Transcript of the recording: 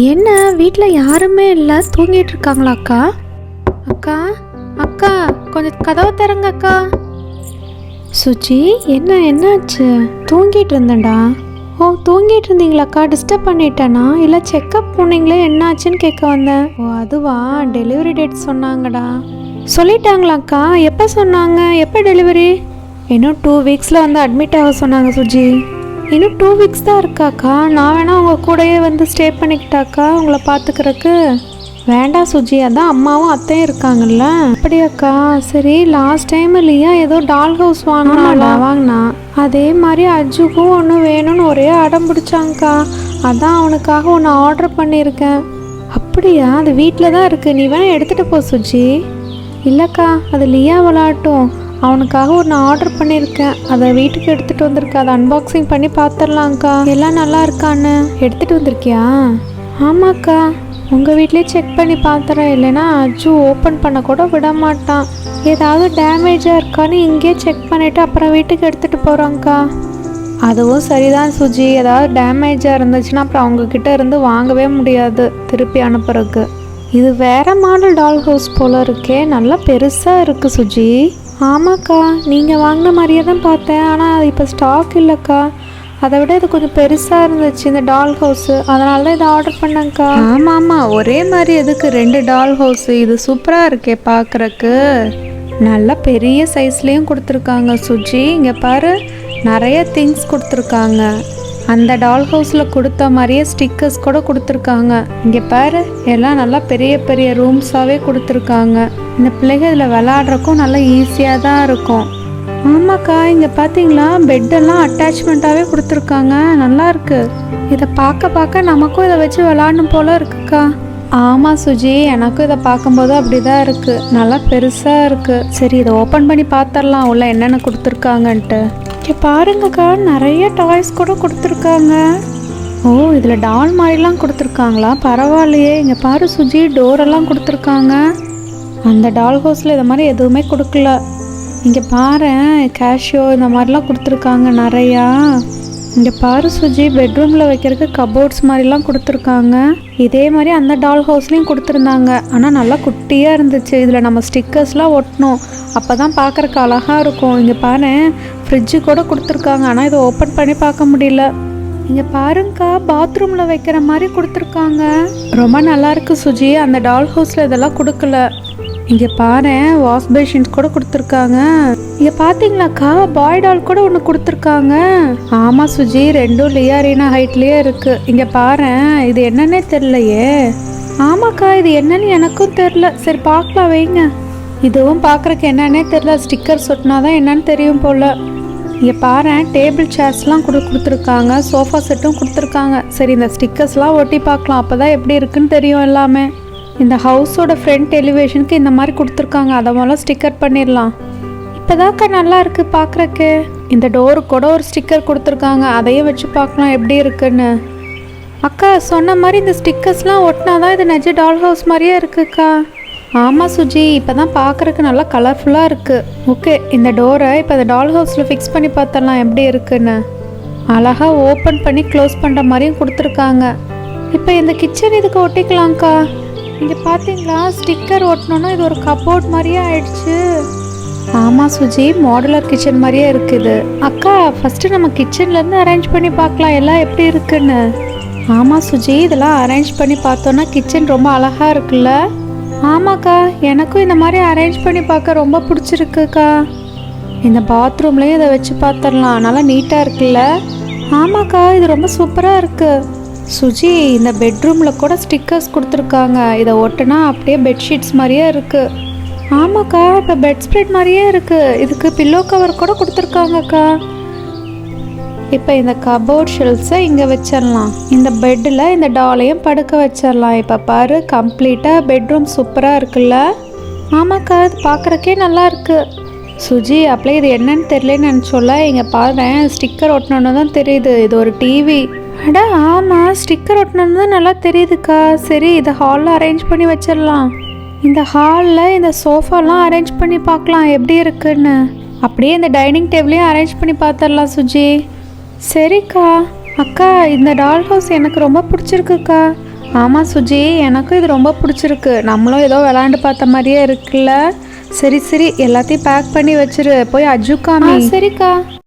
என்ன வீட்டில் யாருமே இல்லை, தூங்கிட்டு இருக்காங்களா அக்கா? அக்கா அக்கா கொஞ்சம் கதவை தரங்க அக்கா. சுஜி என்னாச்சு? தூங்கிட்டு இருந்தேன்டா. ஓ தூங்கிட்டு இருந்தீங்களாக்கா? டிஸ்டர்ப் பண்ணிட்டேனா? இல்லை செக்கப் போனீங்களே என்னாச்சுன்னு கேட்க வந்தேன். ஓ அதுவா, டெலிவரி டேட் சொன்னாங்கடா. சொல்லிட்டாங்களாக்கா? எப்போ சொன்னாங்க? எப்போ டெலிவரி? இன்னும் 2 வீக்ஸில் வந்து அட்மிட் ஆக சொன்னாங்க சுஜி. இன்னும் 2 வீக்ஸ் தான் இருக்காக்கா. நான் வேணா உங்கள் கூடயே வந்து ஸ்டே பண்ணிக்கிட்டாக்கா உங்களை பார்த்துக்கிறதுக்கு? வேண்டாம் சுஜி, அதான் அம்மாவும் அத்தையும் இருக்காங்கல்ல. அப்படியாக்கா? சரி, லாஸ்ட் டைம் இல்லையா ஏதோ டால் ஹவுஸ் வாங்கினா அதே மாதிரி அஜுக்கும் ஒன்று வேணும்னு ஒரே அடம் பிடிச்சாங்க்கா. அதான் அவனுக்காக ஒன்று ஆர்டர் பண்ணியிருக்கேன். அப்படியா? அது வீட்டில் தான் இருக்குது, நீ வேணா எடுத்துகிட்டு போ சுஜி. இல்லைக்கா, அது லியா விளாட்டும். அவனுக்காக ஒன்று ஆர்டர் பண்ணியிருக்கேன், அதை வீட்டுக்கு எடுத்துகிட்டு வந்திருக்கேன். அதை அன்பாக்சிங் பண்ணி பார்த்துடலாங்க்கா, எல்லாம் நல்லா இருக்கான்னு. எடுத்துகிட்டு வந்திருக்கியா? ஆமாக்கா, உங்கள் வீட்லேயே செக் பண்ணி பார்த்துறேன். இல்லைன்னா அஜு ஓப்பன் பண்ண கூட விட மாட்டான். ஏதாவது டேமேஜாக இருக்கான்னு இங்கேயே செக் பண்ணிவிட்டு அப்புறம் வீட்டுக்கு எடுத்துகிட்டு போகிறோங்க்கா. அதுவும் சரிதான் சுஜி, ஏதாவது டேமேஜாக இருந்துச்சுன்னா அப்புறம் அவங்கக்கிட்ட இருந்து வாங்கவே முடியாது திருப்பி அனுப்புறதுக்கு. இது வேறு மாடல் டால் ஹவுஸ் போல் இருக்கே, நல்லா பெருசாக இருக்குது சுஜி. ஆமாக்கா, நீங்கள் வாங்கின மாதிரியே தான் பார்த்தேன், ஆனால் அது இப்போ ஸ்டாக் இல்லைக்கா. அதை விட இது கொஞ்சம் பெருசாக இருந்துச்சு இந்த டால் ஹவுஸு, அதனால தான் இதை ஆர்டர் பண்ணேங்க்கா. ஆமாம், ஒரே மாதிரி எதுக்கு 2 டால் ஹவுஸு? இது சூப்பராக இருக்கே பார்க்குறக்கு. நல்லா பெரிய சைஸ்லேயும் கொடுத்துருக்காங்க சுஜி. இங்கே பாரு, நிறைய திங்ஸ் கொடுத்துருக்காங்க. அந்த டால் ஹவுஸில் கொடுத்த மாதிரியே ஸ்டிக்கர்ஸ் கூட கொடுத்துருக்காங்க. இங்கே பாரு, எல்லாம் நல்லா பெரிய பெரிய ரூம்ஸாகவே கொடுத்துருக்காங்க. இந்த பிள்ளைங்க இதில் விளாட்றக்கும் நல்லா ஈஸியாக தான் இருக்கும். ஆமாக்கா, இங்கே பார்த்தீங்களா, பெட்டெல்லாம் அட்டாச்மெண்ட்டாகவே கொடுத்துருக்காங்க, நல்லா இருக்கு. இதை பார்க்க நமக்கும் இதை வச்சு விளாடணும் போல இருக்குக்கா. ஆமாம் சுஜி, எனக்கும் இதை பார்க்கும்போது அப்படி தான் இருக்குது, நல்லா பெருசாக இருக்குது. சரி, இதை ஓப்பன் பண்ணி பார்த்துடலாம் உள்ள என்னென்ன கொடுத்துருக்காங்கன்ட்டு. இங்கே பாருங்கக்கா, நிறைய டாய்ஸ் கூட கொடுத்துருக்காங்க. ஓ, இதில் டால் மாதிரிலாம் கொடுத்துருக்காங்களா? பரவாயில்லையே. இங்கே பாரு சுஜி, டோரெல்லாம் கொடுத்துருக்காங்க. அந்த டால் ஹவுஸில் இதை மாதிரி எதுவுமே கொடுக்கல. இங்கே பாரு, கேஷியோ இந்த மாதிரிலாம் கொடுத்துருக்காங்க நிறையா. இங்கே பாரு சுஜி, பெட்ரூமில் வைக்கிறதுக்கு கபோர்ட்ஸ் மாதிரிலாம் கொடுத்துருக்காங்க. இதே மாதிரி அந்த டால் ஹவுஸ்லேயும் கொடுத்துருந்தாங்க, ஆனால் நல்லா குட்டியாக இருந்துச்சு. இதில் நம்ம ஸ்டிக்கர்ஸ்லாம் ஒட்டணும், அப்போ தான் பார்க்குறக்கு அழகாக இருக்கும். இங்கே பாரு, ஃப்ரிட்ஜு கூட கொடுத்துருக்காங்க, ஆனால் இதை ஓப்பன் பண்ணி பார்க்க முடியல. இங்கே பாருங்கக்கா, பாத்ரூமில் வைக்கிற மாதிரி கொடுத்துருக்காங்க, ரொம்ப நல்லாயிருக்கு சுஜி. அந்த டால் ஹவுஸில் இதெல்லாம் கொடுக்கல. இங்கே பாரு, வாஷ் பேஷின்ஸ் கூட கொடுத்துருக்காங்க. இங்கே பார்த்தீங்களாக்கா, பாய் டால் கூட ஒன்று கொடுத்துருக்காங்க. ஆமாம் சுஜி, ரெண்டும் லியா ரீனா ஹைட்லேயே இருக்குது. இங்கே பாரு, இது என்னன்னே தெரிலையே. ஆமாக்கா, இது என்னன்னு எனக்கும் தெரில. சரி பார்க்கலாம், வைங்க. இதுவும் பார்க்குறக்கு என்னன்னே தெரில, ஸ்டிக்கர் சொட்டினா தான் என்னன்னு தெரியும் போல். இங்கே பாரு, டேபிள் சேர்ஸ்லாம் கொடுத்துருக்காங்க, சோஃபா செட்டும் கொடுத்துருக்காங்க. சரி, இந்த ஸ்டிக்கர்ஸ்லாம் ஒட்டி பார்க்கலாம், அப்போ தான் எப்படி இருக்குன்னு தெரியும் எல்லாமே. இந்த ஹவுஸோட ஃப்ரண்ட் எலிவேஷனுக்கு இந்த மாதிரி கொடுத்துருக்காங்க, அதை மூலம் ஸ்டிக்கர் பண்ணிடலாம். இப்போதாக்கா நல்லா இருக்குது பார்க்குறக்கு. இந்த டோருக்கு கூட ஒரு ஸ்டிக்கர் கொடுத்துருக்காங்க, அதையும் வச்சு பார்க்கலாம் எப்படி இருக்குன்னு. அக்கா சொன்ன மாதிரி இந்த ஸ்டிக்கர்ஸ்லாம் ஒட்டினா தான் இது நிஜ டால் ஹவுஸ் மாதிரியே இருக்குக்கா. ஆமாம் சுஜி, இப்போ தான் பார்க்குறக்கு நல்லா கலர்ஃபுல்லாக இருக்குது. ஓகே, இந்த டோரை இப்போ இந்த டால் ஹவுஸில் ஃபிக்ஸ் பண்ணி பார்த்தரலாம் எப்படி இருக்குன்னு. அழகாக ஓப்பன் பண்ணி க்ளோஸ் பண்ணுற மாதிரியும் கொடுத்துருக்காங்க. இப்போ இந்த கிச்சன் இதுக்கு ஒட்டிக்கலாங்க்கா. இங்கே பார்த்தீங்களா, ஸ்டிக்கர் ஒட்டணுன்னா இது ஒரு கபோர்ட் மாதிரியே ஆயிடுச்சு. ஆமாம் சுஜி, மாடுலர் கிச்சன் மாதிரியே இருக்குது. அக்கா, ஃபஸ்ட்டு நம்ம கிச்சன்லேருந்து அரேஞ்ச் பண்ணி பார்க்கலாம் எல்லாம் எப்படி இருக்குன்னு. ஆமாம் சுஜி, இதெல்லாம் அரேஞ்ச் பண்ணி பார்த்தோன்னா கிச்சன் ரொம்ப அழகாக இருக்குல்ல. ஆமாக்கா, எனக்கும் இந்த மாதிரி அரேஞ்ச் பண்ணி பார்க்க ரொம்ப பிடிச்சிருக்குக்கா. இந்த பாத்ரூம்லேயும் இதை வச்சு பார்த்துடலாம், நல்லா நீட்டாக இருக்குல்ல. ஆமாக்கா, இது ரொம்ப சூப்பராக இருக்குது. சுஜி, இந்த பெட்ரூமில் கூட ஸ்டிக்கர்ஸ் கொடுத்துருக்காங்க, இதை ஒட்டுனா அப்படியே பெட்ஷீட்ஸ் மாதிரியே இருக்குது. ஆமாக்கா, இப்போ பெட் ஸ்ப்ரெட் மாதிரியே இருக்குது. இதுக்கு பில்லோ கவர் கூட கொடுத்துருக்காங்கக்கா. இப்போ இந்த கபோர்ட் ஷெல்ஃப்ஸை இங்கே வச்சிடலாம். இந்த பெட்டில் இந்த டாலையும் படுக்க வச்சிடலாம். இப்போ பாரு, கம்ப்ளீட்டாக பெட்ரூம் சூப்பராக இருக்குல்ல. ஆமாக்கா, இது பார்க்குறக்கே நல்லா இருக்குது. சுஜி, அப்படியே இது என்னன்னு தெரியலன்னு நினச்சோல்ல, இங்கே பாரு, ஸ்டிக்கர் ஒட்டணுன்னு தான் தெரியுது, இது ஒரு டிவி. அட ஆமாம், ஸ்டிக்கர் ஒட்டணுன்னு தான் நல்லா தெரியுதுக்கா. சரி, இதை ஹாலில் அரேஞ்ச் பண்ணி வச்சிடலாம். இந்த ஹாலில் இந்த சோஃபாலாம் அரேஞ்ச் பண்ணி பார்க்கலாம் எப்படி இருக்குன்னு. அப்படியே இந்த டைனிங் டேபிளையும் அரேஞ்ச் பண்ணி பார்த்துடலாம் சுஜி. சரிக்கா. அக்கா, இந்த டால் ஹவுஸ் எனக்கு ரொம்ப பிடிச்சிருக்குக்கா. ஆமாம் சுஜி, எனக்கும் இது ரொம்ப பிடிச்சிருக்கு. நம்மளும் ஏதோ விளாண்டு பார்த்த மாதிரியே இருக்குல்ல. சரி சரி, எல்லாத்தையும் பேக் பண்ணி வச்சிரு. போய் அஜுக்காமி. சரிக்கா.